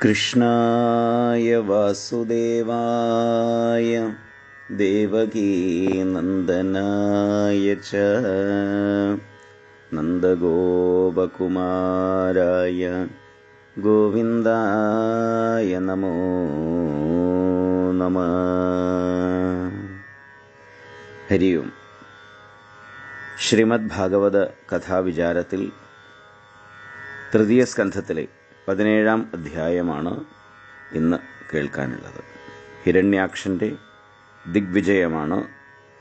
കൃഷ്ണായ വാസുദേവായ ദേവകീനന്ദനായ ച നന്ദഗോപകുമാരായ ഗോവിന്ദായ നമോ നമഃ. ഹരി ഓം. ശ്രീമദ് ഭാഗവത കഥാവിചാരത്തിൽ തൃതീയ സ്കന്ധത്തിലെ 17-ാം അധ്യായമാണ് ഇന്ന് കേൾക്കാനുള്ളത്. ഹിരണ്യാക്ഷൻ്റെ ദിഗ്വിജയമാണ്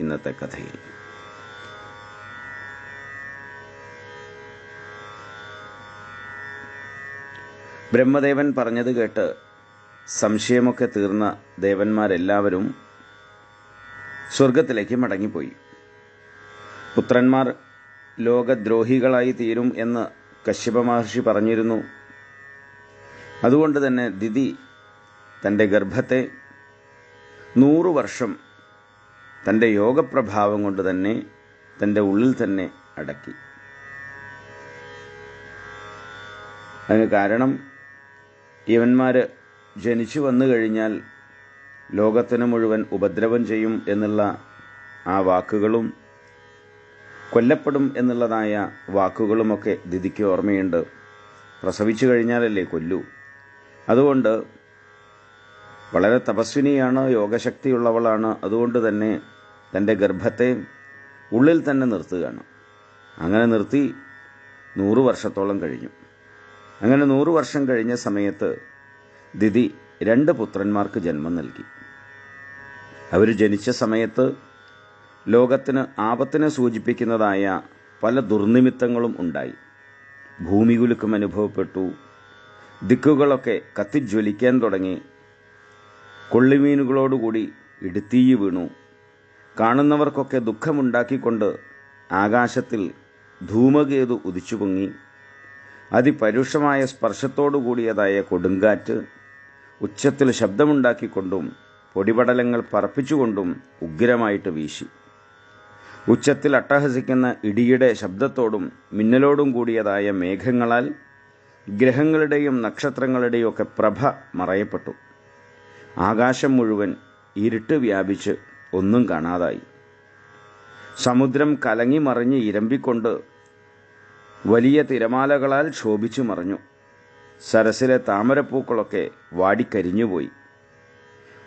ഇന്നത്തെ കഥയിൽ. ബ്രഹ്മദേവൻ പറഞ്ഞത് കേട്ട് സംശയമൊക്കെ തീർന്ന ദേവന്മാരെല്ലാവരും സ്വർഗത്തിലേക്ക് മടങ്ങിപ്പോയി. പുത്രന്മാർ ലോകദ്രോഹികളായി തീരും എന്ന് കശ്യപ മഹർഷി പറഞ്ഞിരുന്നു. അതുകൊണ്ട് തന്നെ ദിതി തൻ്റെ ഗർഭത്തെ 100 വർഷം തൻ്റെ യോഗപ്രഭാവം കൊണ്ട് തന്നെ തൻ്റെ ഉള്ളിൽ തന്നെ അടക്കി. അതിന് കാരണം ഇവന്മാർ ജനിച്ചു വന്നു കഴിഞ്ഞാൽ ലോകത്തിന് മുഴുവൻ ഉപദ്രവം ചെയ്യും എന്നുള്ള ആ വാക്കുകളും കൊല്ലപ്പെടും എന്നുള്ളതായ വാക്കുകളുമൊക്കെ ദിതിക്ക് ഓർമ്മയുണ്ട്. പ്രസവിച്ചു കഴിഞ്ഞാലല്ലേ കൊല്ലൂ. അതുകൊണ്ട് വളരെ തപസ്വിനിയാണ്, യോഗശക്തിയുള്ളവളാണ്. അതുകൊണ്ട് തന്നെ തൻ്റെ ഗർഭത്തെ ഉള്ളിൽ തന്നെ നിർത്തുകയാണ്. അങ്ങനെ നിർത്തി 100 വർഷത്തോളം കഴിഞ്ഞു. അങ്ങനെ 100 വർഷം കഴിഞ്ഞ സമയത്ത് ദിതി 2 പുത്രന്മാർക്ക് ജന്മം നൽകി. അവർ ജനിച്ച സമയത്ത് ലോകത്തിന് ആപത്തിനെ സൂചിപ്പിക്കുന്നതായ പല ദുർനിമിത്തങ്ങളും ഉണ്ടായി. ഭൂമികുലുക്കം അനുഭവപ്പെട്ടു. ദിക്കുകളൊക്കെ കത്തിജ്വലിക്കാൻ തുടങ്ങി. കൊള്ളിമീനുകളോടുകൂടി ഇടിത്തീയ് വീണു. കാണുന്നവർക്കൊക്കെ ദുഃഖമുണ്ടാക്കിക്കൊണ്ട് ആകാശത്തിൽ ധൂമകേതു ഉദിച്ചു പൊങ്ങി. അതിപരുഷമായ സ്പർശത്തോടുകൂടിയതായ കൊടുങ്കാറ്റ് ഉച്ചത്തിൽ ശബ്ദമുണ്ടാക്കിക്കൊണ്ടും പൊടിപടലങ്ങൾ പറപ്പിച്ചുകൊണ്ടും ഉഗ്രമായിട്ട് വീശി. ഉച്ചത്തിൽ അട്ടഹസിക്കുന്ന ഇടിയുടെ ശബ്ദത്തോടും മിന്നലോടും കൂടിയതായ മേഘങ്ങളാൽ ഗ്രഹങ്ങളുടെയും നക്ഷത്രങ്ങളുടെയും ഒക്കെ പ്രഭ മറയപ്പെട്ടു. ആകാശം മുഴുവൻ ഇരുട്ട് വ്യാപിച്ച് ഒന്നും കാണാതായി. സമുദ്രം കലങ്ങി മറിഞ്ഞ് ഇരമ്പിക്കൊണ്ട് വലിയ തിരമാലകളാൽ ശോഭിച്ചു മറഞ്ഞു. സരസിലെ താമരപ്പൂക്കളൊക്കെ വാടിക്കരിഞ്ഞുപോയി.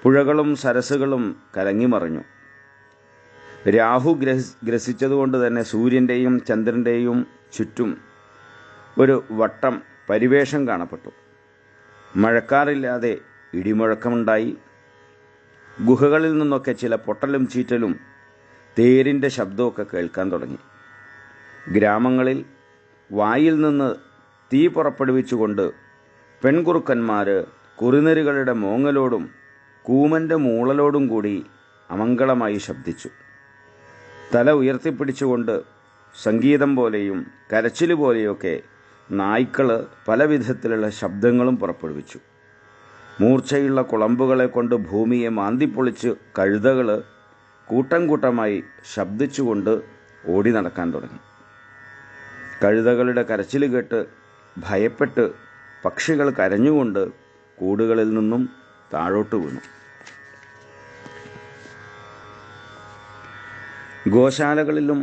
പുഴകളും സരസുകളും കലങ്ങിമറിഞ്ഞു. രാഹു ഗ്രസിച്ചതുകൊണ്ട് തന്നെ സൂര്യൻ്റെയും ചന്ദ്രൻ്റെയും ചുറ്റും ഒരു വട്ടം പരിവേഷം കാണപ്പെട്ടു. മഴക്കാറില്ലാതെ ഇടിമുഴക്കമുണ്ടായി. ഗുഹകളിൽ നിന്നൊക്കെ ചില പൊട്ടലും ചീറ്റലും തേരിൻ്റെ ശബ്ദമൊക്കെ കേൾക്കാൻ തുടങ്ങി. ഗ്രാമങ്ങളിൽ വായിൽ നിന്ന് തീ പുറപ്പെടുവിച്ചുകൊണ്ട് പെൺകുറുക്കന്മാർ കുറുനരികളുടെ മോങ്ങലോടും കൂമൻ്റെ മൂളലോടും കൂടി അമംഗളമായി ശബ്ദിച്ചു. തല ഉയർത്തിപ്പിടിച്ചുകൊണ്ട് സംഗീതം പോലെയും കരച്ചിൽ പോലെയൊക്കെ നായ്ക്കൾ പല വിധത്തിലുള്ള ശബ്ദങ്ങളും പുറപ്പെടുവിച്ചു. മൂർച്ചയുള്ള കുളമ്പുകളെ കൊണ്ട് ഭൂമിയെ മാന്തിപ്പൊളിച്ച് കഴുതകൾ കൂട്ടം കൂട്ടമായി ശബ്ദിച്ചുകൊണ്ട് ഓടി നടക്കാൻ തുടങ്ങി. കഴുതകളുടെ കരച്ചിൽ കേട്ട് ഭയപ്പെട്ട് പക്ഷികൾ കരഞ്ഞുകൊണ്ട് കൂടുകളിൽ നിന്നും താഴോട്ട് വീണു. ഗോശാലകളിലും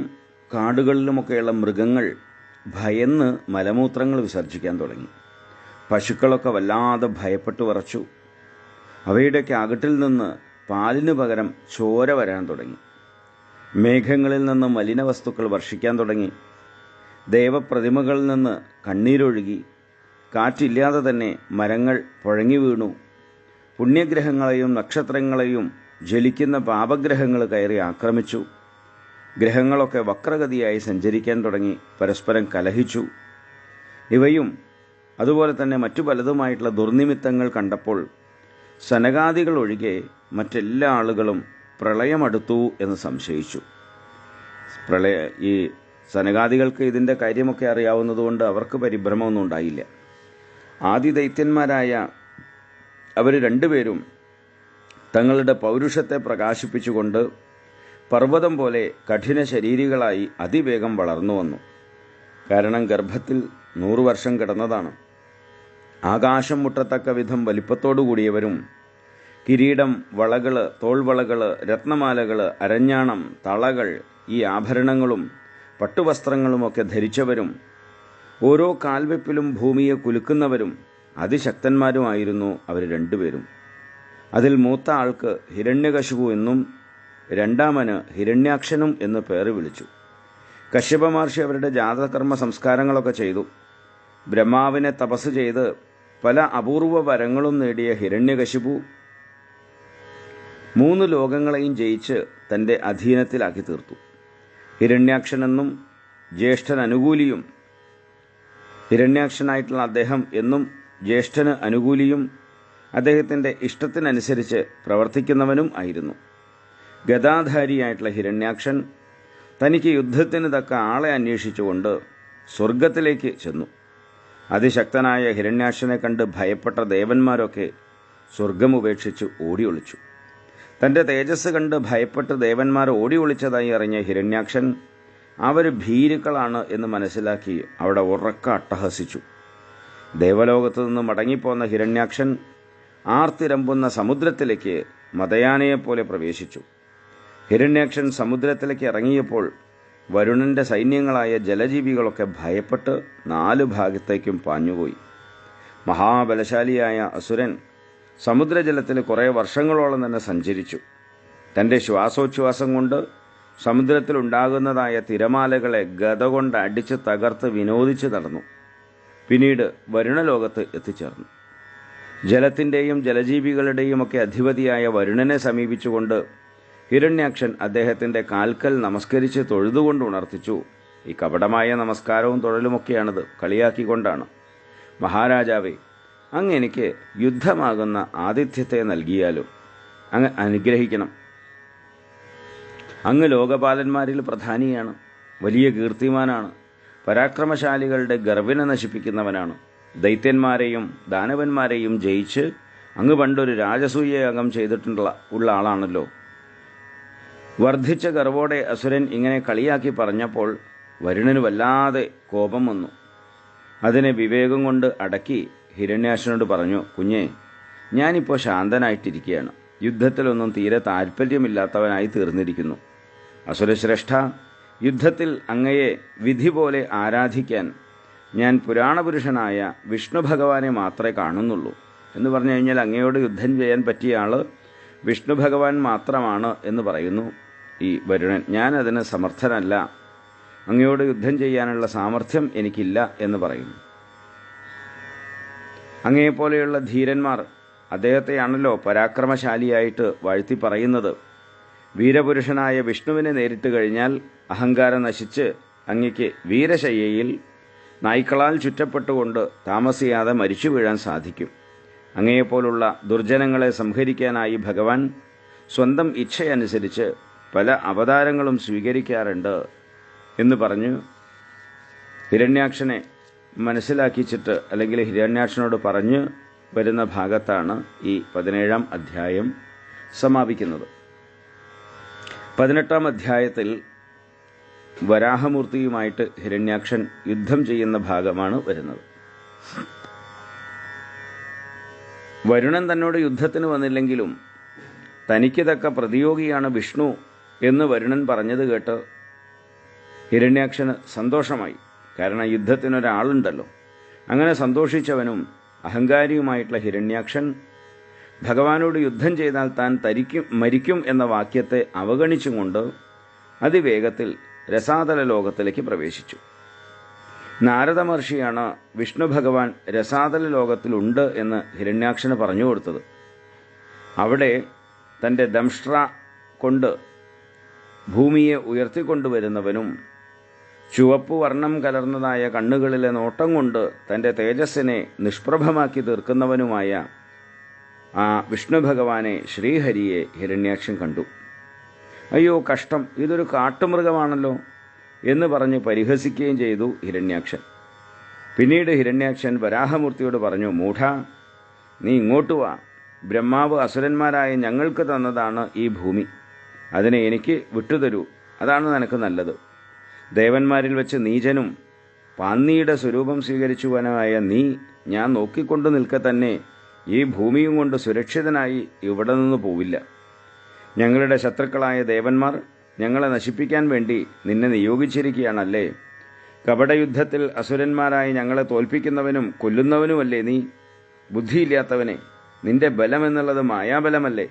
കാടുകളിലുമൊക്കെയുള്ള മൃഗങ്ങൾ ഭയന്ന് മലമൂത്രങ്ങൾ വിസർജിക്കാൻ തുടങ്ങി. പശുക്കളൊക്കെ വല്ലാതെ ഭയപ്പെട്ടു വിറച്ചു. അവയുടെയൊക്കെ അകട്ടിൽ നിന്ന് പാലിന് പകരം ചോര വരാൻ തുടങ്ങി. മേഘങ്ങളിൽ നിന്ന് മലിന വസ്തുക്കൾ വർഷിക്കാൻ തുടങ്ങി. ദേവപ്രതിമകളിൽ നിന്ന് കണ്ണീരൊഴുകി. കാറ്റില്ലാതെ തന്നെ മരങ്ങൾ പുഴങ്ങി വീണു. പുണ്യഗ്രഹങ്ങളെയും നക്ഷത്രങ്ങളെയും ജ്വലിക്കുന്ന പാപഗ്രഹങ്ങൾ കയറി ആക്രമിച്ചു. ഗ്രഹങ്ങളൊക്കെ വക്രഗതിയായി സഞ്ചരിക്കാൻ തുടങ്ങി, പരസ്പരം കലഹിച്ചു. ഇവയും അതുപോലെ തന്നെ മറ്റു പലതുമായിട്ടുള്ള ദുർനിമിത്തങ്ങൾ കണ്ടപ്പോൾ സനകാദികൾ ഒഴികെ മറ്റെല്ലാ ആളുകളും പ്രളയമടുത്തു എന്ന് സംശയിച്ചു. ഈ സനകാദികൾക്ക് ഇതിൻ്റെ കാര്യമൊക്കെ അറിയാവുന്നതുകൊണ്ട് അവർക്ക് പരിഭ്രമമൊന്നും ഉണ്ടായില്ല. ആദിദൈത്യന്മാരായ അവർ 2 പേരും തങ്ങളുടെ പൗരുഷത്തെ പ്രകാശിപ്പിച്ചുകൊണ്ട് പർവ്വതം പോലെ കഠിന ശരീരികളായി അതിവേഗം വളർന്നു വന്നു. കാരണം ഗർഭത്തിൽ 100 വർഷം കിടന്നതാണ്. ആകാശം മുട്ടത്തക്ക വിധം വലിപ്പത്തോടുകൂടിയവരും കിരീടം, വളകൾ, തോൾവളകൾ, രത്നമാലകൾ, അരഞ്ഞാണം, തളകൾ, ഈ ആഭരണങ്ങളും പട്ടുവസ്ത്രങ്ങളുമൊക്കെ ധരിച്ചവരും ഓരോ കാൽവെപ്പിലും ഭൂമിയെ കുലുക്കുന്നവരും അതിശക്തന്മാരുമായിരുന്നു അവർ രണ്ടുപേരും. അതിൽ മൂത്ത ആൾക്ക് ഹിരണ്യകശിപു എന്നും രണ്ടാമന് ഹിരണ്യാക്ഷനും എന്ന് പേര് വിളിച്ചു. കശ്യപ മഹർഷി അവരുടെ ജാതകർമ്മ സംസ്കാരങ്ങളൊക്കെ ചെയ്തു. ബ്രഹ്മാവിനെ തപസ് ചെയ്ത് പല അപൂർവ വരങ്ങളും നേടിയ ഹിരണ്യകശിപു 3 ലോകങ്ങളെയും ജയിച്ച് തൻ്റെ അധീനത്തിലാക്കി തീർത്തു. ഹിരണ്യാക്ഷനെന്നും ജ്യേഷ്ഠൻ അനുകൂലിയും, ഹിരണ്യാക്ഷനായിട്ടുള്ള അദ്ദേഹം എന്നും ജ്യേഷ്ഠന് അനുകൂലിയും അദ്ദേഹത്തിൻ്റെ ഇഷ്ടത്തിനനുസരിച്ച് പ്രവർത്തിക്കുന്നവനും ആയിരുന്നു. ഗദാധാരിയായിട്ടുള്ള ഹിരണ്യാക്ഷൻ തനിക്ക് യുദ്ധത്തിന് തക്ക ആളെ അന്വേഷിച്ചുകൊണ്ട് സ്വർഗത്തിലേക്ക് ചെന്നു. അതിശക്തനായ ഹിരണ്യാക്ഷനെ കണ്ട് ഭയപ്പെട്ട ദേവന്മാരൊക്കെ സ്വർഗമുപേക്ഷിച്ച് ഓടി ഒളിച്ചു. തൻ്റെ തേജസ് കണ്ട് ഭയപ്പെട്ട് ദേവന്മാർ ഓടി ഒളിച്ചതായി അറിഞ്ഞ ഹിരണ്യാക്ഷൻ അവർ ഭീരുക്കളാണ് എന്ന് മനസ്സിലാക്കി അവിടെ ഉറക്ക അട്ടഹസിച്ചു. ദേവലോകത്തു നിന്ന് മടങ്ങിപ്പോന്ന ഹിരണ്യാക്ഷൻ ആർത്തിരമ്പുന്ന സമുദ്രത്തിലേക്ക് മദയാനയെപ്പോലെ പ്രവേശിച്ചു. ഹിരണ്യാക്ഷൻ സമുദ്രത്തിലേക്ക് ഇറങ്ങിയപ്പോൾ വരുണന്റെ സൈന്യങ്ങളായ ജലജീവികളൊക്കെ ഭയപ്പെട്ട് 4 ഭാഗത്തേക്കും പാഞ്ഞുപോയി. മഹാബലശാലിയായ അസുരൻ സമുദ്രജലത്തിൽ കുറേ വർഷങ്ങളോളം തന്നെ സഞ്ചരിച്ചു. തൻ്റെ ശ്വാസോച്ഛ്വാസം കൊണ്ട് സമുദ്രത്തിലുണ്ടാകുന്നതായ തിരമാലകളെ ഗദ കൊണ്ട് അടിച്ച് തകർത്ത് വിനോദിച്ച് നടന്നു. പിന്നീട് വരുണലോകത്ത് എത്തിച്ചേർന്നു. ജലത്തിൻ്റെയും ജലജീവികളുടെയും ഒക്കെ അധിപതിയായ വരുണനെ സമീപിച്ചുകൊണ്ട് ഹിരണ്യാക്ഷൻ അദ്ദേഹത്തിൻ്റെ കാൽക്കൽ നമസ്കരിച്ച് തൊഴുതുകൊണ്ട് ഉണർത്തിച്ചു. ഈ കപടമായ നമസ്കാരവും തൊഴലുമൊക്കെയാണത്, കളിയാക്കിക്കൊണ്ടാണ്. മഹാരാജാവേ, അങ്ങ് എനിക്ക് യുദ്ധമാകുന്ന ആതിഥ്യത്തെ നൽകിയാലും അങ്ങ് അനുഗ്രഹിക്കണം. അങ്ങ് ലോകപാലന്മാരിൽ പ്രധാനിയാണ്, വലിയ കീർത്തിമാനാണ്, പരാക്രമശാലികളുടെ ഗർവിനെ നശിപ്പിക്കുന്നവനാണ്. ദൈത്യന്മാരെയും ദാനവന്മാരെയും ജയിച്ച് അങ്ങ് പണ്ടൊരു രാജസൂയയാഗം ചെയ്തിട്ടുള്ള ആളാണല്ലോ. വർദ്ധിച്ച ഗർവോടെ അസുരൻ ഇങ്ങനെ കളിയാക്കി പറഞ്ഞപ്പോൾ വരുണന് വല്ലാതെ കോപം വന്നു. അതിനെ വിവേകം കൊണ്ട് അടക്കി ഹിരണ്യാക്ഷനോട് പറഞ്ഞു, കുഞ്ഞേ, ഞാനിപ്പോൾ ശാന്തനായിട്ടിരിക്കുകയാണ്. യുദ്ധത്തിലൊന്നും തീരെ താല്പര്യമില്ലാത്തവനായി തീർന്നിരിക്കുന്നു. അസുരശ്രേഷ്ഠ, യുദ്ധത്തിൽ അങ്ങയെ വിധി പോലെ ആരാധിക്കാൻ ഞാൻ പുരാണപുരുഷനായ വിഷ്ണു ഭഗവാനെ മാത്രമേ കാണുന്നുള്ളൂ. എന്ന് പറഞ്ഞു കഴിഞ്ഞാൽ അങ്ങയോട് യുദ്ധം ചെയ്യാൻ പറ്റിയ ആൾ വിഷ്ണു ഭഗവാൻ മാത്രമാണ് എന്ന് പറയുന്നു ഈ വരുണൻ. ഞാനതിന് സമർത്ഥനല്ല, അങ്ങയോട് യുദ്ധം ചെയ്യാനുള്ള സാമർഥ്യം എനിക്കില്ല എന്ന് പറയുന്നു. അങ്ങയെപ്പോലെയുള്ള ധീരന്മാർ അദ്ദേഹത്തെയാണല്ലോ പരാക്രമശാലിയായിട്ട് വാഴ്ത്തി പറയുന്നത്. വീരപുരുഷനായ വിഷ്ണുവിനെ നേരിട്ട് കഴിഞ്ഞാൽ അഹങ്കാരം നശിച്ച് അങ്ങയ്ക്ക് വീരശയ്യയിൽ നായ്ക്കളാൽ ചുറ്റപ്പെട്ടുകൊണ്ട് താമസിയാതെ മരിച്ചു വീഴാൻ സാധിക്കും. അങ്ങയെപ്പോലുള്ള ദുർജനങ്ങളെ സംഹരിക്കാനായി ഭഗവാൻ സ്വന്തം ഇച്ഛയനുസരിച്ച് പല അവതാരങ്ങളും സ്വീകരിക്കാറുണ്ട് എന്ന് പറഞ്ഞ് ഹിരണ്യാക്ഷനെ മനസ്സിലാക്കിച്ചിട്ട് അല്ലെങ്കിൽ ഹിരണ്യാക്ഷനോട് പറഞ്ഞു വരുന്ന ഭാഗത്താണ് ഈ 17-ാം അധ്യായം സമാപിക്കുന്നത്. 18-ാം അധ്യായത്തിൽ വരാഹമൂർത്തിയുമായിട്ട് ഹിരണ്യാക്ഷൻ യുദ്ധം ചെയ്യുന്ന ഭാഗമാണ് വരുന്നത്. വരുണൻ തന്നോട് യുദ്ധത്തിന് വന്നില്ലെങ്കിലും തനിക്ക് തക്ക പ്രതിയോഗിയാണ് വിഷ്ണു എന്ന് വരുണൻ പറഞ്ഞത് കേട്ട് ഹിരണ്യാക്ഷന് സന്തോഷമായി. കാരണം യുദ്ധത്തിനൊരാളുണ്ടല്ലോ. അങ്ങനെ സന്തോഷിച്ചവനും അഹങ്കാരിയുമായിട്ടുള്ള ഹിരണ്യാക്ഷൻ ഭഗവാനോട് യുദ്ധം ചെയ്താൽ താൻ മരിക്കും എന്ന വാക്യത്തെ അവഗണിച്ചുകൊണ്ട് അതിവേഗത്തിൽ രസാതല ലോകത്തിലേക്ക് പ്രവേശിച്ചു. നാരദ മഹർഷിയാണ് വിഷ്ണു ഭഗവാൻ രസാതല ലോകത്തിലുണ്ട് എന്ന് ഹിരണ്യാക്ഷന് പറഞ്ഞു കൊടുത്തത്. അവിടെ തൻ്റെ ദംഷ്ട്ര കൊണ്ട് ഭൂമിയെ ഉയർത്തിക്കൊണ്ടുവരുന്നവനും ചുവപ്പ് വർണ്ണം കലർന്നതായ കണ്ണുകളിലെ നോട്ടം കൊണ്ട് തൻ്റെ തേജസ്സിനെ നിഷ്പ്രഭമാക്കി തീർക്കുന്നവനുമായ ആ വിഷ്ണു ഭഗവാനെ ശ്രീഹരിയെ ഹിരണ്യാക്ഷൻ കണ്ടു. അയ്യോ കഷ്ടം, ഇതൊരു കാട്ടുമൃഗമാണല്ലോ എന്ന് പറഞ്ഞ് പരിഹസിക്കുകയും ചെയ്തു ഹിരണ്യാക്ഷൻ. പിന്നീട് ഹിരണ്യാക്ഷൻ വരാഹമൂർത്തിയോട് പറഞ്ഞു, മൂഢ, നീ ഇങ്ങോട്ട് വാ. ബ്രഹ്മാവ് അസുരന്മാരായ ഞങ്ങൾക്ക് തന്നതാണ് ഈ ഭൂമി. അതിനെ എനിക്ക് വിട്ടുതരൂ, അതാണ് നിനക്ക് നല്ലത്. ദേവന്മാരിൽ വെച്ച് നീചനും പാന്നിയുടെ സ്വരൂപം സ്വീകരിച്ചുവനായ നീ ഞാൻ നോക്കിക്കൊണ്ടു നിൽക്കെ തന്നെ ഈ ഭൂമിയും കൊണ്ട് സുരക്ഷിതനായി ഇവിടെ നിന്ന് പോവില്ല. ഞങ്ങളുടെ ശത്രുക്കളായ ദേവന്മാർ ഞങ്ങളെ നശിപ്പിക്കാൻ വേണ്ടി നിന്നെ നിയോഗിച്ചിരിക്കുകയാണല്ലേ. കപടയുദ്ധത്തിൽ അസുരന്മാരായി ഞങ്ങളെ തോൽപ്പിക്കുന്നവനും കൊല്ലുന്നവനുമല്ലേ നീ? ബുദ്ധിയില്ലാത്തവനെ, നിന്റെ ബലമെന്നുള്ളത് മായാബലമല്ലേ?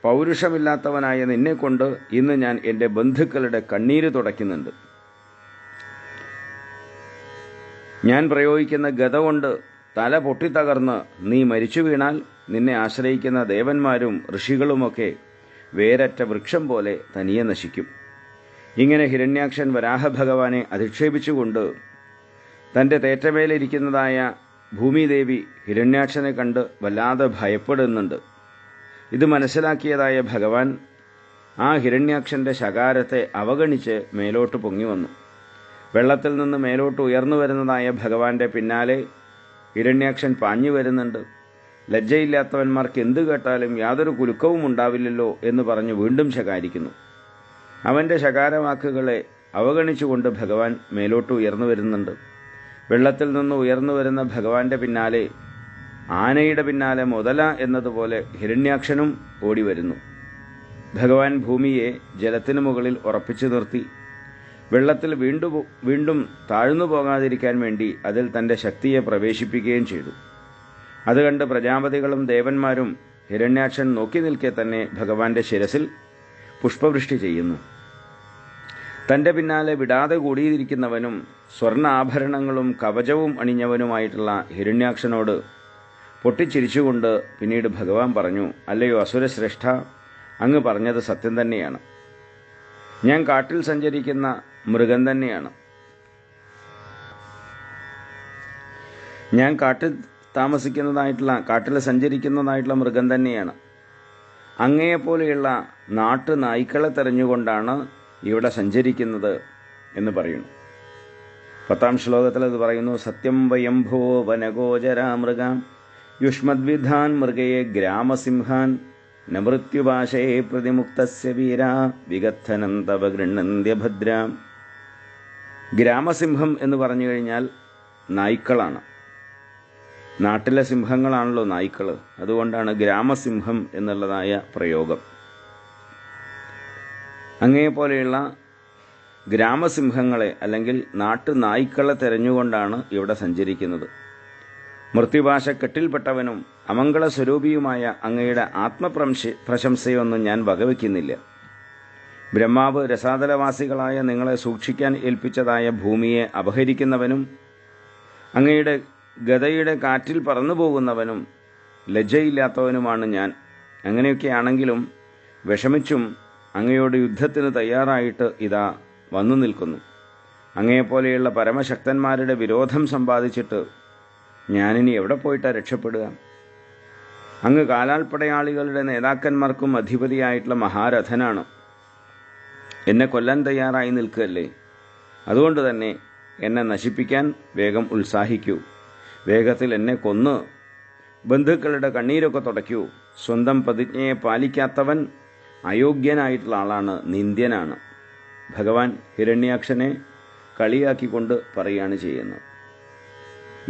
പൗരുഷമില്ലാത്തവനായ നിന്നെക്കൊണ്ട് ഇന്ന് ഞാൻ എൻ്റെ ബന്ധുക്കളുടെ കണ്ണീര് തുടയ്ക്കുന്നുണ്ട്. ഞാൻ പ്രയോഗിക്കുന്ന ഗദ കൊണ്ട് തല പൊട്ടിത്തകർന്ന് നീ മരിച്ചു വീണാൽ നിന്നെ ആശ്രയിക്കുന്ന ദേവന്മാരും ഋഷികളുമൊക്കെ വേരറ്റ വൃക്ഷം പോലെ തനിയെ നശിക്കും. ഇങ്ങനെ ഹിരണ്യാക്ഷൻ വരാഹഭഗവാനെ അധിക്ഷേപിച്ചുകൊണ്ട് തൻ്റെ തേറ്റമേലിരിക്കുന്നതായ ഭൂമിദേവി ഹിരണ്യാക്ഷനെ കണ്ട് വല്ലാതെ ഭയപ്പെടുന്നുണ്ട്. ഇത് മനസ്സിലാക്കിയതായ ഭഗവാൻ ആ ഹിരണ്യാക്ഷൻ്റെ ശകാരത്തെ അവഗണിച്ച് മേലോട്ട് പൊങ്ങി വന്നു. വെള്ളത്തിൽ നിന്ന് മേലോട്ട് ഉയർന്നു വരുന്നതായ ഭഗവാന്റെ പിന്നാലെ ഹിരണ്യാക്ഷൻ പാഞ്ഞു വരുന്നുണ്ട്. ലജ്ജയില്ലാത്തവന്മാർക്ക് എന്തു കേട്ടാലും യാതൊരു കുലുക്കവും ഉണ്ടാവില്ലല്ലോ എന്ന് പറഞ്ഞ് വീണ്ടും ശകാരിക്കുന്നു. അവൻ്റെ ശകാരവാക്കുകളെ അവഗണിച്ചുകൊണ്ട് ഭഗവാൻ മേലോട്ട് ഉയർന്നു വരുന്നുണ്ട്. വെള്ളത്തിൽ നിന്ന് ഉയർന്നു വരുന്ന ഭഗവാന്റെ പിന്നാലെ ആനയുടെ പിന്നാലെ മുതല എന്നതുപോലെ ഹിരണ്യാക്ഷനും ഓടി വരുന്നു. ഭഗവാൻ ഭൂമിയെ ജലത്തിനു മുകളിൽ ഉറപ്പിച്ചു നിർത്തി. വെള്ളത്തിൽ വീണ്ടും താഴ്ന്നു പോകാതിരിക്കാൻ വേണ്ടി അതിൽ തൻ്റെ ശക്തിയെ പ്രവേശിപ്പിക്കുകയും ചെയ്തു. അത് കണ്ട് പ്രജാപതികളും ദേവന്മാരും ഹിരണ്യാക്ഷൻ നോക്കി നിൽക്കെ തന്നെ ഭഗവാന്റെ ശിരസിൽ പുഷ്പവൃഷ്ടി ചെയ്യുന്നു. തൻ്റെ പിന്നാലെ വിടാതെ കൂടിയിരിക്കുന്നവനും സ്വർണ്ണ ആഭരണങ്ങളും കവചവും അണിഞ്ഞവനുമായിട്ടുള്ള ഹിരണ്യാക്ഷനോട് പൊട്ടിച്ചിരിച്ചുകൊണ്ട് പിന്നീട് ഭഗവാൻ പറഞ്ഞു, അല്ലയോ അസുരശ്രേഷ്ഠ, അങ്ങ് പറഞ്ഞത് സത്യം തന്നെയാണ്. ഞാൻ കാട്ടിൽ സഞ്ചരിക്കുന്ന മൃഗം തന്നെയാണ്. ഞാൻ കാട്ടിൽ സഞ്ചരിക്കുന്നതായിട്ടുള്ള മൃഗം തന്നെയാണ്. അങ്ങയെപ്പോലെയുള്ള നാട്ടു നായ്ക്കളെ തെരഞ്ഞുകൊണ്ടാണ് ഇവിടെ സഞ്ചരിക്കുന്നത് എന്ന് പറയുന്നു. 10ാം ശ്ലോകത്തിൽ അത് പറയുന്നു, സത്യം വയംഭോ വനഗോചരാമൃഗ യുഷ്മദ്വിധാൻ മൃഗയെ ഗ്രാമസിംഹാൻ ന മൃത്യുഭാഷയെ പ്രതിമുക്തസ്യ വീര വിഗദ്ധനം തവ ഗൃണ്ണന്ത്യഭദ്രാം. ഗ്രാമസിംഹം എന്ന് പറഞ്ഞു കഴിഞ്ഞാൽ നായ്ക്കളാണ്. നാട്ടിലെ സിംഹങ്ങളാണല്ലോ നായ്ക്കൾ. അതുകൊണ്ടാണ് ഗ്രാമസിംഹം എന്നുള്ളതായ പ്രയോഗം. അങ്ങയെപ്പോലെയുള്ള ഗ്രാമസിംഹങ്ങളെ അല്ലെങ്കിൽ നാട്ടു നായ്ക്കളെ തെരഞ്ഞുകൊണ്ടാണ് ഇവിടെ സഞ്ചരിക്കുന്നത്. മൃത്യുഭാഷക്കെട്ടിൽപ്പെട്ടവനും അമംഗള സ്വരൂപിയുമായ അങ്ങയുടെ ആത്മപ്രശംസയൊന്നും ഞാൻ വകവയ്ക്കുന്നില്ല. ബ്രഹ്മാവ് രസാതലവാസികളായ നിങ്ങളെ സൂക്ഷിക്കാൻ ഏൽപ്പിച്ചതായ ഭൂമിയെ അപഹരിക്കുന്നവനും അങ്ങയുടെ ഗദയുടെ കാറ്റിൽ പറന്നു പോകുന്നവനും ലജ്ജയില്ലാത്തവനുമാണ് ഞാൻ. അങ്ങനെയൊക്കെയാണെങ്കിലും വിഷമിച്ചും അങ്ങയോട് യുദ്ധത്തിന് തയ്യാറായിട്ട് ഇതാ വന്നു നിൽക്കുന്നു. അങ്ങയെപ്പോലെയുള്ള പരമശക്തന്മാരുടെ വിരോധം സമ്പാദിച്ചിട്ട് ഞാനിനി എവിടെ പോയിട്ടാണ് രക്ഷപ്പെടുക? അങ്ങ് കാലാൾപ്പടയാളികളുടെ നേതാക്കന്മാർക്കും അധിപതിയായിട്ടുള്ള മഹാരഥനാണ്. എന്നെ കൊല്ലാൻ തയ്യാറായി നിൽക്കുകയല്ലേ? അതുകൊണ്ട് തന്നെ എന്നെ നശിപ്പിക്കാൻ വേഗം ഉത്സാഹിക്കൂ. വേഗത്തിൽ എന്നെ കൊന്ന് ബന്ധുക്കളുടെ കണ്ണീരൊക്കെ തുടയ്ക്കൂ. സ്വന്തം പ്രതിജ്ഞയെ പാലിക്കാത്തവൻ അയോഗ്യനായിട്ടുള്ള ആളാണ്, നിന്ദ്യനാണ്. ഭഗവാൻ ഹിരണ്യാക്ഷനെ കളിയാക്കിക്കൊണ്ട് പറയുകയാണ് ചെയ്യുന്നത്.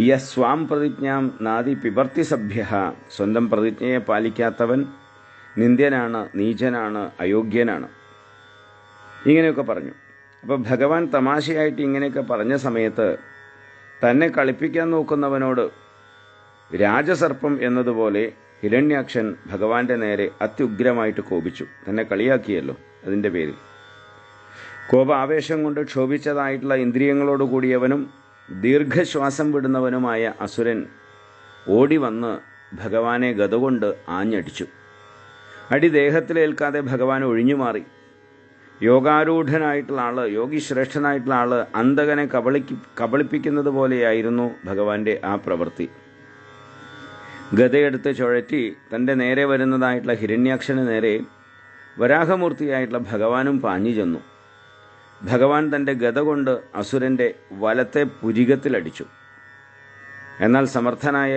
യസ്വാം പ്രതിജ്ഞാം നാദി പിബർത്തി സഭ്യ. സ്വന്തം പ്രതിജ്ഞയെ പാലിക്കാത്തവൻ നിന്ദ്യനാണ്, നീചനാണ്, അയോഗ്യനാണ്. ഇങ്ങനെയൊക്കെ പറഞ്ഞു. അപ്പോൾ ഭഗവാൻ തമാശയായിട്ട് ഇങ്ങനെയൊക്കെ പറഞ്ഞ സമയത്ത് തന്നെ കളിപ്പിക്കാൻ നോക്കുന്നവനോട് രാജസർപ്പം എന്നതുപോലെ ഹിരണ്യാക്ഷൻ ഭഗവാന്റെ നേരെ അത്യുഗ്രമായിട്ട് കോപിച്ചു. തന്നെ കളിയാക്കിയല്ലോ, അതിൻ്റെ പേരിൽ കോപാവേശം കൊണ്ട് ക്ഷോഭിച്ചതായിട്ടുള്ള ഇന്ദ്രിയങ്ങളോട് കൂടിയവനും ദീർഘശ്വാസം വിടുന്നവനുമായ അസുരൻ ഓടി വന്ന് ഭഗവാനെ ഗദകൊണ്ട് ആഞ്ഞടിച്ചു. അടി ദേഹത്തിലേൽക്കാതെ ഭഗവാൻ ഒഴിഞ്ഞുമാറി. യോഗാരൂഢനായിട്ടുള്ള ആള്, യോഗിശ്രേഷ്ഠനായിട്ടുള്ള ആള് അന്തകനെ കബളിപ്പിക്കുന്നത് പോലെയായിരുന്നു ഭഗവാന്റെ ആ പ്രവൃത്തി. ഗദയെടുത്ത് ചുഴറ്റി തൻ്റെ നേരെ വരുന്നതായിട്ടുള്ള ഹിരണ്യാക്ഷന് നേരെ വരാഹമൂർത്തിയായിട്ടുള്ള ഭഗവാനും പാഞ്ഞു ചെന്നു. ഭഗവാൻ തൻ്റെ ഗദ കൊണ്ട് അസുരൻ്റെ വലത്തെ പുരികത്തിലടിച്ചു. എന്നാൽ സമർത്ഥനായ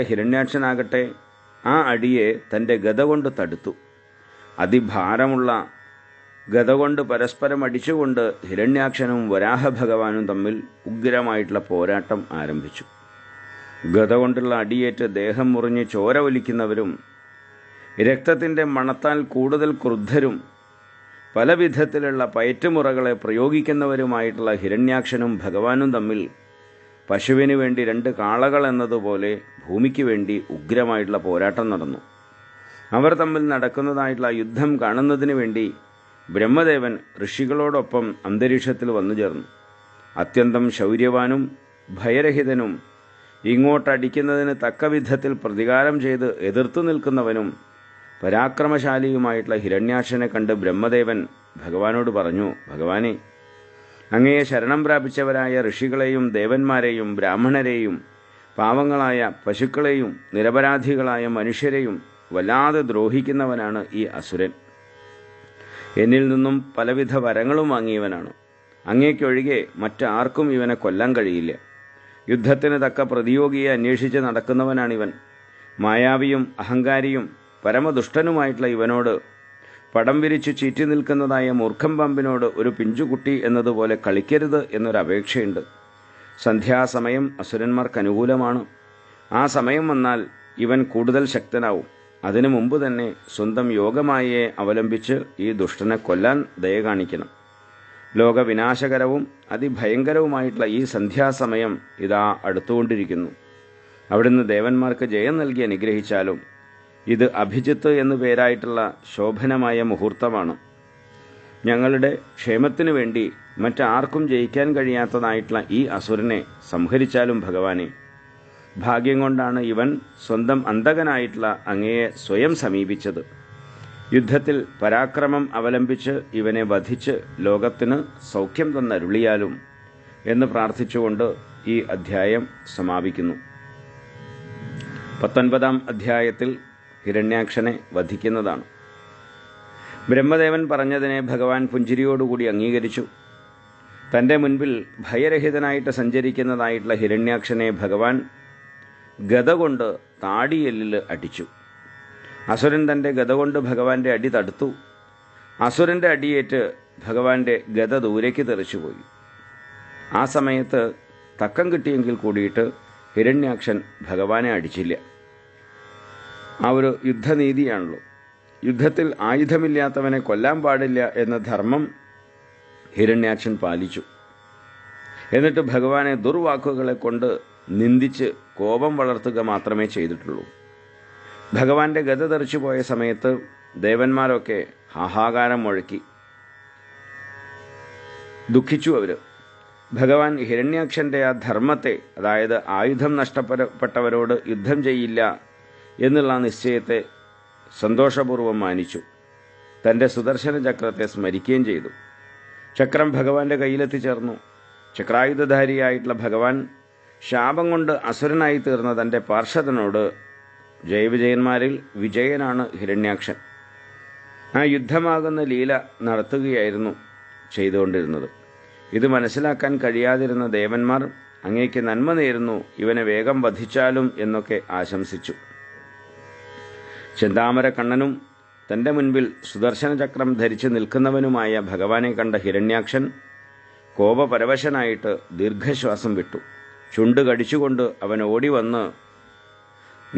ഗത കൊണ്ട് പരസ്പരം അടിച്ചുകൊണ്ട് ഹിരണ്യാക്ഷനും വരാഹഭഗവാനും തമ്മിൽ ഉഗ്രമായിട്ടുള്ള പോരാട്ടം ആരംഭിച്ചു. ഗത കൊണ്ടുള്ള അടിയേറ്റ് ദേഹം മുറിഞ്ഞ് ചോര ഒലിക്കുന്നവരും രക്തത്തിൻ്റെ മണത്താൽ കൂടുതൽ ക്രുദ്ധരും പല വിധത്തിലുള്ള പയറ്റുമുറകളെ പ്രയോഗിക്കുന്നവരുമായിട്ടുള്ള ഹിരണ്യാക്ഷനും ഭഗവാനും തമ്മിൽ പശുവിന് വേണ്ടി 2 കാളകൾ എന്നതുപോലെ ഭൂമിക്ക് വേണ്ടി ഉഗ്രമായിട്ടുള്ള പോരാട്ടം നടന്നു. അവർ തമ്മിൽ നടക്കുന്നതായിട്ടുള്ള യുദ്ധം കാണുന്നതിന് വേണ്ടി ബ്രഹ്മദേവൻ ഋഷികളോടൊപ്പം അന്തരീക്ഷത്തിൽ വന്നു ചേർന്നു. അത്യന്തം ശൗര്യവാനും ഭയരഹിതനും ഇങ്ങോട്ടടിക്കുന്നതിന് തക്ക വിധത്തിൽ പ്രതികാരം ചെയ്ത് എതിർത്തു നിൽക്കുന്നവനും പരാക്രമശാലിയുമായിട്ടുള്ള ഹിരണ്യാക്ഷനെ കണ്ട് ബ്രഹ്മദേവൻ ഭഗവാനോട് പറഞ്ഞു, ഭഗവാനെ, അങ്ങയെ ശരണം പ്രാപിച്ചവരായ ഋഷികളെയും ദേവന്മാരെയും ബ്രാഹ്മണരെയും പാവങ്ങളായ പശുക്കളെയും നിരപരാധികളായ മനുഷ്യരെയും വല്ലാതെ ദ്രോഹിക്കുന്നവനാണ് ഈ അസുരൻ. എന്നിൽ നിന്നും പലവിധ വരങ്ങളും വാങ്ങിയവനാണ്. അങ്ങേക്കൊഴികെ മറ്റാർക്കും ഇവനെ കൊല്ലാൻ കഴിയില്ല. യുദ്ധത്തിന് തക്ക പ്രതിയോഗിയെ അന്വേഷിച്ച് നടക്കുന്നവനാണിവൻ. മായാവിയും അഹങ്കാരിയും പരമദുഷ്ടനുമായിട്ടുള്ള ഇവനോട് പടം വിരിച്ചു ചീറ്റി നിൽക്കുന്നതായ മൂർഖം പാമ്പിനോട് ഒരു പിഞ്ചുകുട്ടി എന്നതുപോലെ കളിക്കരുത് എന്നൊരപേക്ഷയുണ്ട്. സന്ധ്യാസമയം അസുരന്മാർക്ക് അനുകൂലമാണ്. ആ സമയം വന്നാൽ ഇവൻ കൂടുതൽ ശക്തനാവും. അതിനു മുമ്പ് തന്നെ സ്വന്തം യോഗമായയെ അവലംബിച്ച് ഈ ദുഷ്ടനെ കൊല്ലാൻ ദയ കാണിക്കണം. ലോകവിനാശകരവും അതിഭയങ്കരവുമായിട്ടുള്ള ഈ സന്ധ്യാസമയം ഇതാ അടുത്തുകൊണ്ടിരിക്കുന്നു. അവിടുന്ന് ദേവന്മാർക്ക് ജയം നൽകി അനുഗ്രഹിച്ചാലും ഇത് അഭിജിത്ത് എന്നു പേരായിട്ടുള്ള ശോഭനമായ മുഹൂർത്തമാണ്. ഞങ്ങളുടെ ക്ഷേമത്തിനു വേണ്ടി മറ്റാർക്കും ജയിക്കാൻ കഴിയാത്തതായിട്ടുള്ള ഈ അസുരനെ സംഹരിച്ചാലും ഭഗവാനെ, ഭാഗ്യം കൊണ്ടാണ് ഇവൻ സ്വന്തം അന്തകനായിട്ടുള്ള അങ്ങയെ സ്വയം സമീപിച്ചത്. യുദ്ധത്തിൽ പരാക്രമം അവലംബിച്ച് ഇവനെ വധിച്ച് ലോകത്തിന് സൗഖ്യം തന്നരുളിയാലും എന്ന് പ്രാർത്ഥിച്ചുകൊണ്ട് ഈ അധ്യായം സമാപിക്കുന്നു. 19-ാം അധ്യായത്തിൽ ഹിരണ്യാക്ഷനെ വധിക്കുന്നതാണ്. ബ്രഹ്മദേവൻ പറഞ്ഞതിനെ ഭഗവാൻ പുഞ്ചിരിയോടുകൂടി അംഗീകരിച്ചു. തൻ്റെ മുൻപിൽ ഭയരഹിതനായിട്ട് സഞ്ചരിക്കുന്നതായിട്ടുള്ള ഹിരണ്യാക്ഷനെ ഭഗവാൻ ഗത കൊണ്ട് താടിയെല്ലിൽ അടിച്ചു. അസുരൻ തൻ്റെ ഗത കൊണ്ട് ഭഗവാന്റെ അടി തടുത്തു. അസുരൻ്റെ അടിയേറ്റ് ഭഗവാന്റെ ഗത ദൂരേക്ക് തെറിച്ചുപോയി. ആ സമയത്ത് തക്കം കിട്ടിയെങ്കിൽ കൂടിയിട്ട് ഹിരണ്യാക്ഷൻ ഭഗവാനെ അടിച്ചില്ല. ആ ഒരു യുദ്ധനീതിയാണല്ലോ. യുദ്ധത്തിൽ ആയുധമില്ലാത്തവനെ കൊല്ലാൻ പാടില്ല എന്ന ധർമ്മം ഹിരണ്യാക്ഷൻ പാലിച്ചു. എന്നിട്ട് ഭഗവാനെ ദുർവാക്കുകളെ കൊണ്ട് നിന്ദിച്ച് കോപം വളർത്തുക മാത്രമേ ചെയ്തിട്ടുള്ളൂ. ഭഗവാന്റെ ഗത തെറിച്ചു പോയ സമയത്ത് ദേവന്മാരൊക്കെ ഹാഹാകാരം മുഴക്കി ദുഃഖിച്ചു. അവർ ഭഗവാൻ ഹിരണ്യാക്ഷൻ്റെ ആ ധർമ്മത്തെ, അതായത് ആയുധം നഷ്ടപ്പെട്ടവരോട് യുദ്ധം ചെയ്യില്ല എന്നുള്ള നിശ്ചയത്തെ സന്തോഷപൂർവ്വം മാനിച്ചു. തൻ്റെ സുദർശന ചക്രത്തെ സ്മരിക്കുകയും ചെയ്തു. ചക്രം ഭഗവാന്റെ കയ്യിലെത്തിച്ചേർന്നു. ചക്രായുധധാരിയായിട്ടുള്ള ഭഗവാൻ ശാപം കൊണ്ട് അസുരനായി തീർന്ന തൻ്റെ പാർഷദനോട്, ജയവിജയന്മാരിൽ വിജയനാണ് ഹിരണ്യാക്ഷൻ, ആ യുദ്ധമാകുന്ന ലീല നടത്തുകയായിരുന്നു ചെയ്തുകൊണ്ടിരുന്നത്. ഇത് മനസ്സിലാക്കാൻ കഴിയാതിരുന്ന ദേവന്മാർ അങ്ങേക്ക് നന്മ നേരുന്നു, ഇവനെ വേഗം വധിച്ചാലും എന്നൊക്കെ ആശംസിച്ചു. ചെന്താമര കണ്ണനും തൻ്റെ മുൻപിൽ സുദർശന ചക്രം ധരിച്ച് നിൽക്കുന്നവനുമായ ഭഗവാനെ കണ്ട ഹിരണ്യാക്ഷൻ കോപപരവശനായിട്ട് ദീർഘശ്വാസം വിട്ടു. ചുണ്ട് കടിച്ചുകൊണ്ട് അവൻ ഓടി വന്ന്,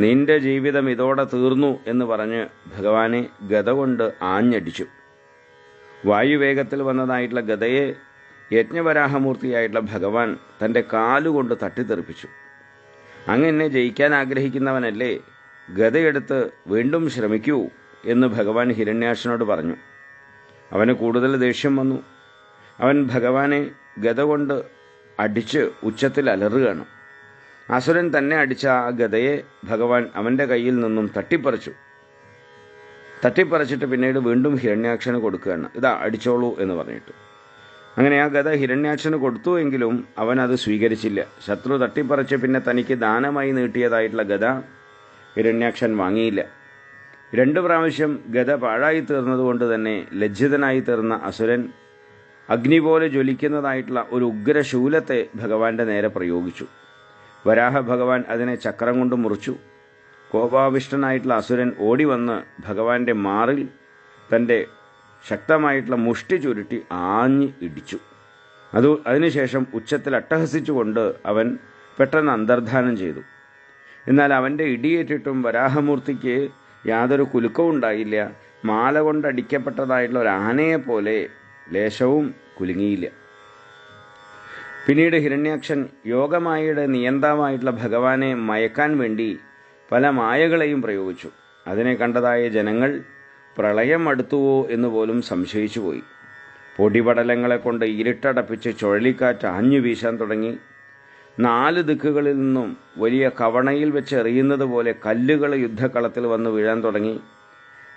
നിന്റെ ജീവിതം ഇതോടെ തീർന്നു എന്ന് പറഞ്ഞ് ഭഗവാനെ ഗത കൊണ്ട് ആഞ്ഞടിച്ചു. വായുവേഗത്തിൽ വന്നതായിട്ടുള്ള ഗതയെ യജ്ഞവരാഹമൂർത്തിയായിട്ടുള്ള ഭഗവാൻ തൻ്റെ കാലുകൊണ്ട് തട്ടിത്തെറിപ്പിച്ചു. അങ്ങ് എന്നെ ജയിക്കാൻ ആഗ്രഹിക്കുന്നവനല്ലേ, ഗതയെടുത്ത് വീണ്ടും ശ്രമിക്കൂ എന്ന് ഭഗവാൻ ഹിരണ്യാക്ഷനോട് പറഞ്ഞു. അവന് കൂടുതൽ ദേഷ്യം വന്നു. അവൻ ഭഗവാനെ ഗത കൊണ്ട് അടിച്ച് ഉച്ചത്തിൽ അലറുകയാണ്. അസുരൻ തന്നെ അടിച്ച ആ ഗതയെ ഭഗവാൻ അവൻ്റെ കയ്യിൽ നിന്നും തട്ടിപ്പറിച്ചിട്ട് പിന്നീട് വീണ്ടും ഹിരണ്യാക്ഷന് കൊടുക്കുകയാണ്. ഇതാ അടിച്ചോളൂ എന്ന് പറഞ്ഞിട്ട്. അങ്ങനെ ആ ഗത ഹിരണ്യാക്ഷന് കൊടുത്തു എങ്കിലും അവൻ അത് സ്വീകരിച്ചില്ല. ശത്രു തട്ടിപ്പറിച്ച് പിന്നെ തനിക്ക് ദാനമായി നീട്ടിയതായിട്ടുള്ള ഗത ഹിരണ്യാക്ഷൻ വാങ്ങിയില്ല. 2 പ്രാവശ്യം ഗത പാഴായി തീർന്നതുകൊണ്ട് തന്നെ ലജ്ജിതനായി തീർന്ന അസുരൻ അഗ്നി പോലെ ജ്വലിക്കുന്നതായിട്ടുള്ള ഒരു ഉഗ്രശൂലത്തെ ഭഗവാന്റെ നേരെ പ്രയോഗിച്ചു. വരാഹ ഭഗവാൻ അതിനെ ചക്രം കൊണ്ട് മുറിച്ചു. കോപാവിഷ്ടനായിട്ടുള്ള അസുരൻ ഓടിവന്ന് ഭഗവാന്റെ മാറിൽ തൻ്റെ ശക്തമായിട്ടുള്ള മുഷ്ടി ചുരുട്ടി ആഞ്ഞ് ഇടിച്ചു. അതിനുശേഷം ഉച്ചത്തിൽ അട്ടഹസിച്ചുകൊണ്ട് അവൻ പെട്ടെന്ന് അന്തർധാനം ചെയ്തു. എന്നാൽ അവൻ്റെ ഇടിയേറ്റിട്ടും വരാഹമൂർത്തിക്ക് യാതൊരു കുലുക്കവും ഉണ്ടായില്ല. മാല കൊണ്ടടിക്കപ്പെട്ടതായിട്ടുള്ള ഒരു ആനയെപ്പോലെ ലേശവും കുലുങ്ങിയില്ല. പിന്നീട് ഹിരണ്യാക്ഷൻ യോഗമായയുടെ നിയന്താവായിട്ടുള്ള ഭഗവാനെ മയക്കാൻ വേണ്ടി പല മായകളെയും പ്രയോഗിച്ചു. അതിനെ കണ്ടതായ ജനങ്ങൾ പ്രളയം അടുത്തുവോ എന്ന് പോലും സംശയിച്ചു പോയി. പൊടിപടലങ്ങളെ കൊണ്ട് ഇരുട്ടടപ്പിച്ച് ചുഴലിക്കാറ്റ് ആഞ്ഞു വീശാൻ തുടങ്ങി. 4 ദിക്കുകളിൽ നിന്നും വലിയ കവണയിൽ വെച്ച് എറിയുന്നത് പോലെ കല്ലുകൾ യുദ്ധക്കളത്തിൽ വന്ന് വീഴാൻ തുടങ്ങി.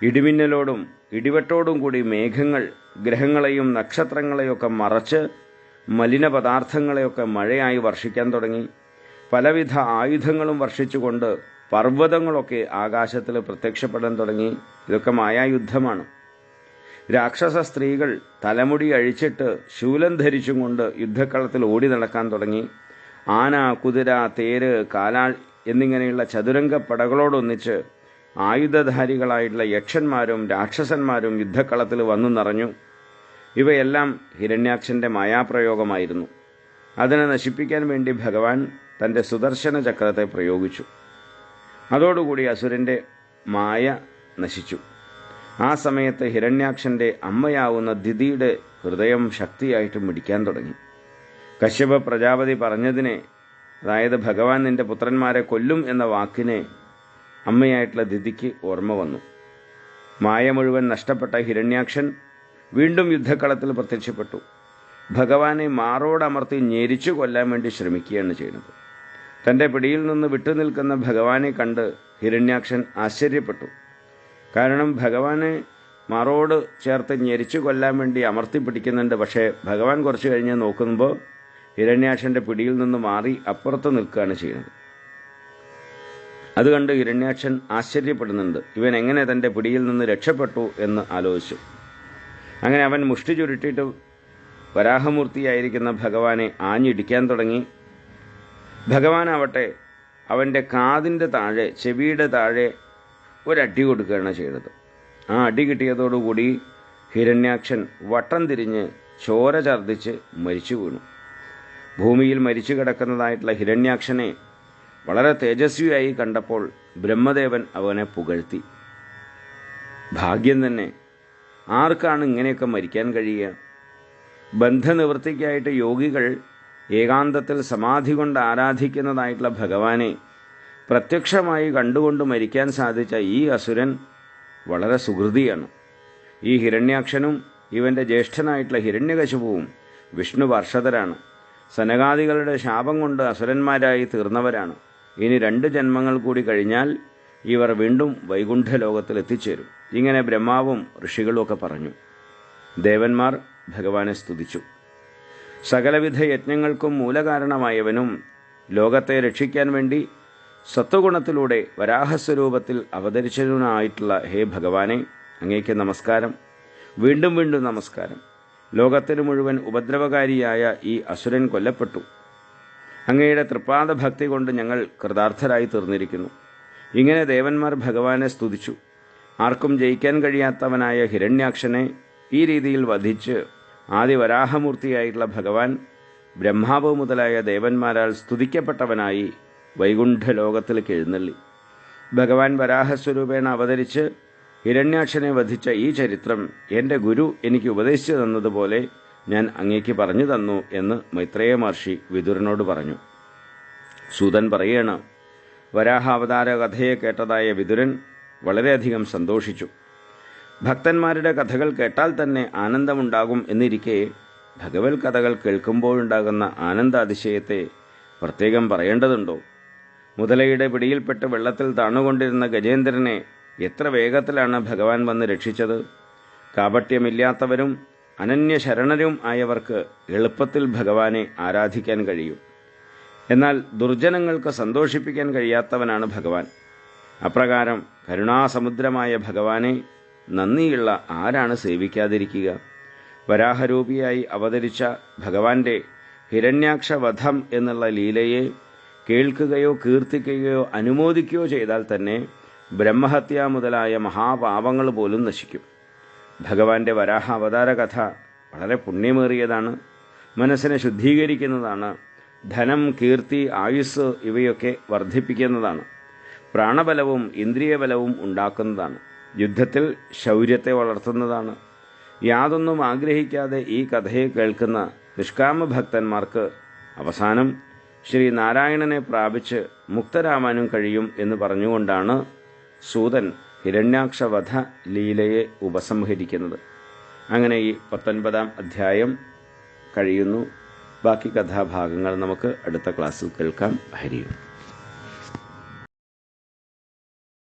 ഇടിമിന്നലോടും ഇടിവെട്ടോടും കൂടി മേഘങ്ങൾ ഗ്രഹങ്ങളെയും നക്ഷത്രങ്ങളെയൊക്കെ മറച്ച് മലിന പദാർത്ഥങ്ങളെയൊക്കെ മഴയായി വർഷിക്കാൻ തുടങ്ങി. പലവിധ ആയുധങ്ങളും വർഷിച്ചുകൊണ്ട് പർവ്വതങ്ങളൊക്കെ ആകാശത്തിൽ പ്രത്യക്ഷപ്പെടാൻ തുടങ്ങി. ഇതൊക്കെ മായായുദ്ധമാണ്. രാക്ഷസ സ്ത്രീകൾ തലമുടി അഴിച്ചിട്ട് ശൂലം ധരിച്ചും കൊണ്ട് യുദ്ധക്കളത്തിൽ ഓടി നടക്കാൻ തുടങ്ങി. ആന, കുതിര, തേര്, കാലാൾ എന്നിങ്ങനെയുള്ള ചതുരംഗ പടകളോടൊന്നിച്ച് ആയുധധാരികളായിട്ടുള്ള യക്ഷന്മാരും രാക്ഷസന്മാരും യുദ്ധക്കളത്തിൽ വന്നു നിറഞ്ഞു. ഇവയെല്ലാം ഹിരണ്യാക്ഷൻ്റെ മായാപ്രയോഗമായിരുന്നു. അതിനെ നശിപ്പിക്കാൻ വേണ്ടി ഭഗവാൻ തൻ്റെ സുദർശന ചക്രത്തെ പ്രയോഗിച്ചു. അതോടുകൂടി അസുരൻ്റെ മായ നശിച്ചു. ആ സമയത്ത് ഹിരണ്യാക്ഷൻ്റെ അമ്മയാവുന്ന ദിതിയുടെ ഹൃദയം ശക്തിയായിട്ട് മിടിക്കാൻ തുടങ്ങി. കശ്യപ പ്രജാപതി പറഞ്ഞതിനെ, അതായത് ഭഗവാൻ നിന്റെ പുത്രന്മാരെ കൊല്ലും എന്ന വാക്കിനെ അമ്മയായിട്ടുള്ള ദിതിക്ക് ഓർമ്മ വന്നു. മായ മുഴുവൻ നഷ്ടപ്പെട്ട ഹിരണ്യാക്ഷൻ വീണ്ടും യുദ്ധക്കളത്തിൽ പ്രത്യക്ഷപ്പെട്ടു. ഭഗവാനെ മാറോടമർത്തി ഞെരിച്ചു കൊല്ലാൻ വേണ്ടി ശ്രമിക്കുകയാണ് ചെയ്യുന്നത്. തൻ്റെ പിടിയിൽ നിന്ന് വിട്ടുനിൽക്കുന്ന ഭഗവാനെ കണ്ട് ഹിരണ്യാക്ഷൻ ആശ്ചര്യപ്പെട്ടു. കാരണം ഭഗവാനെ മാറോട് ചേർത്ത് ഞെരിച്ചു കൊല്ലാൻ വേണ്ടി അമർത്തി പിടിക്കുന്നുണ്ട്. പക്ഷേ ഭഗവാൻ കുറച്ച് കഴിഞ്ഞ് നോക്കുമ്പോൾ ഹിരണ്യാക്ഷൻ്റെ പിടിയിൽ നിന്ന് മാറി അപ്പുറത്ത് നിൽക്കുകയാണ് ചെയ്യുന്നത്. അതുകണ്ട് ഹിരണ്യാക്ഷൻ ആശ്ചര്യപ്പെടുന്നുണ്ട്. ഇവൻ എങ്ങനെ തൻ്റെ പിടിയിൽ നിന്ന് രക്ഷപ്പെട്ടു എന്ന് ആലോചിച്ചു. അങ്ങനെ അവൻ മുഷ്ടി ചുരുട്ടിയിട്ട് വരാഹമൂർത്തിയായിരിക്കുന്ന ഭഗവാനെ ആഞ്ഞിടിക്കാൻ തുടങ്ങി. ഭഗവാനാവട്ടെ അവൻ്റെ കാതിൻ്റെ താഴെ, ചെവിയുടെ താഴെ ഒരടി കൊടുക്കുകയാണ് ചെയ്തത്. ആ അടി കിട്ടിയതോടുകൂടി ഹിരണ്യാക്ഷൻ വട്ടം തിരിഞ്ഞ് ചോര ഛർദ്ദിച്ച് മരിച്ചു വീണു. ഭൂമിയിൽ മരിച്ചു കിടക്കുന്നതായിട്ടുള്ള ഹിരണ്യാക്ഷനെ വളരെ തേജസ്വിയായി കണ്ടപ്പോൾ ബ്രഹ്മദേവൻ അവനെ പുകഴ്ത്തി. ഭാഗ്യം തന്നെ, ആർക്കാണ് ഇങ്ങനെയൊക്കെ മരിക്കാൻ കഴിയുക? ബന്ധനിവൃത്തിക്കായിട്ട് യോഗികൾ ഏകാന്തത്തിൽ സമാധി കൊണ്ട് ആരാധിക്കുന്നതായിട്ടുള്ള ഭഗവാനെ പ്രത്യക്ഷമായി കണ്ടുകൊണ്ട് മരിക്കാൻ സാധിച്ച ഈ അസുരൻ വളരെ സുഹൃതിയാണ്. ഈ ഹിരണ്യാക്ഷനും ഇവൻ്റെ ജ്യേഷ്ഠനായിട്ടുള്ള ഹിരണ്യകശിപുവും വിഷ്ണു പാർഷദരാണ്. സനകാദികളുടെ ശാപം കൊണ്ട് അസുരന്മാരായി തീർന്നവരാണ്. ഇനി 2 ജന്മങ്ങൾ കൂടി കഴിഞ്ഞാൽ ഇവർ വീണ്ടും വൈകുണ്ഠലോകത്തിൽ എത്തിച്ചേരും. ഇങ്ങനെ ബ്രഹ്മാവും ഋഷികളുമൊക്കെ പറഞ്ഞു. ദേവന്മാർ ഭഗവാനെ സ്തുതിച്ചു. സകലവിധ യജ്ഞങ്ങൾക്കും മൂലകാരണമായവനും ലോകത്തെ രക്ഷിക്കാൻ വേണ്ടി സത്വഗുണത്തിലൂടെ വരാഹസ്വരൂപത്തിൽ അവതരിച്ചതിനായിട്ടുള്ള ഹേ ഭഗവാനെ, അങ്ങേക്ക് നമസ്കാരം, വീണ്ടും വീണ്ടും നമസ്കാരം. ലോകത്തിന് മുഴുവൻ ഉപദ്രവകാരിയായ ഈ അസുരൻ കൊല്ലപ്പെട്ടു. അങ്ങയുടെ തൃപ്പാദ ഭക്തി കൊണ്ട് ഞങ്ങൾ കൃതാർത്ഥരായി തീർന്നിരിക്കുന്നു. ഇങ്ങനെ ദേവന്മാർ ഭഗവാനെ സ്തുതിച്ചു. ആർക്കും ജയിക്കാൻ കഴിയാത്തവനായ ഹിരണ്യാക്ഷനെ ഈ രീതിയിൽ വധിച്ച് ആദിവരാഹമൂർത്തിയായിട്ടുള്ള ഭഗവാൻ ബ്രഹ്മാവ് മുതലായ ദേവന്മാരാൽ സ്തുതിക്കപ്പെട്ടവനായി വൈകുണ്ഠലോകത്തിലേക്ക് എഴുന്നള്ളി. ഭഗവാൻ വരാഹസ്വരൂപേണ അവതരിച്ച് ഹിരണ്യാക്ഷനെ വധിച്ച ഈ ചരിത്രം എൻ്റെ ഗുരു എനിക്ക് ഉപദേശിച്ചു തന്നതുപോലെ ഞാൻ അങ്ങേക്ക് പറഞ്ഞു തന്നു എന്ന് മൈത്രേയ മഹർഷി വിതുരനോട് പറഞ്ഞു. സൂതൻ പറയാണ്, വരാഹാവതാര കഥയെ കേട്ടതായ വിതുരൻ വളരെയധികം സന്തോഷിച്ചു. ഭക്തന്മാരുടെ കഥകൾ കേട്ടാൽ തന്നെ ആനന്ദമുണ്ടാകും എന്നിരിക്കെ ഭഗവത് കഥകൾ കേൾക്കുമ്പോഴുണ്ടാകുന്ന ആനന്ദാതിശയത്തെ പ്രത്യേകം പറയേണ്ടതുണ്ടോ? മുതലയുടെ പിടിയിൽപ്പെട്ട് വെള്ളത്തിൽ താണുകൊണ്ടിരുന്ന ഗജേന്ദ്രനെ എത്ര വേഗത്തിലാണ് ഭഗവാൻ വന്ന് രക്ഷിച്ചത്. കാപട്യമില്ലാത്തവരും അനന്യശരണരും ആയവർക്ക് എളുപ്പത്തിൽ ഭഗവാനെ ആരാധിക്കാൻ കഴിയും. എന്നാൽ ദുർജനങ്ങൾക്ക് സന്തോഷിപ്പിക്കാൻ കഴിയാത്തവനാണ് ഭഗവാൻ. അപ്രകാരം കരുണാസമുദ്രമായ ഭഗവാനെ നന്ദിയുള്ള ആരാണ് സേവിക്കാതിരിക്കുക? വരാഹരൂപിയായി അവതരിച്ച ഭഗവാന്റെ ഹിരണ്യാക്ഷവധം എന്നുള്ള ലീലയെ കേൾക്കുകയോ കീർത്തിക്കുകയോ അനുമോദിക്കുകയോ ചെയ്താൽ തന്നെ ബ്രഹ്മഹത്യ മുതലായ മഹാപാപങ്ങൾ പോലും നശിക്കും. ഭഗവാന്റെ വരാഹ അവതാര കഥ വളരെ പുണ്യമേറിയതാണ്, മനസ്സിനെ ശുദ്ധീകരിക്കുന്നതാണ്, ധനം, കീർത്തി, ആയുസ് ഇവയൊക്കെ വർദ്ധിപ്പിക്കുന്നതാണ്, പ്രാണബലവും ഇന്ദ്രിയബലവും ഉണ്ടാക്കുന്നതാണ്, യുദ്ധത്തിൽ ശൗര്യത്തെ വളർത്തുന്നതാണ്. യാതൊന്നും ആഗ്രഹിക്കാതെ ഈ കഥയെ കേൾക്കുന്ന നിഷ്കാമ ഭക്തന്മാർക്ക് അവസാനം ശ്രീനാരായണനെ പ്രാപിച്ച് മുക്തരാവാനും കഴിയും എന്ന് പറഞ്ഞുകൊണ്ടാണ് സൂതൻ ഹിരണ്യാക്ഷവധ ലീലയെ ഉപസംഹരിക്കുന്നത്. അങ്ങനെ ഈ 19-ാം അധ്യായം കഴിയുന്നു. ബാക്കി കഥാഭാഗങ്ങൾ നമുക്ക് അടുത്ത ക്ലാസ്സിൽ കേൾക്കാം. ഹരിയും.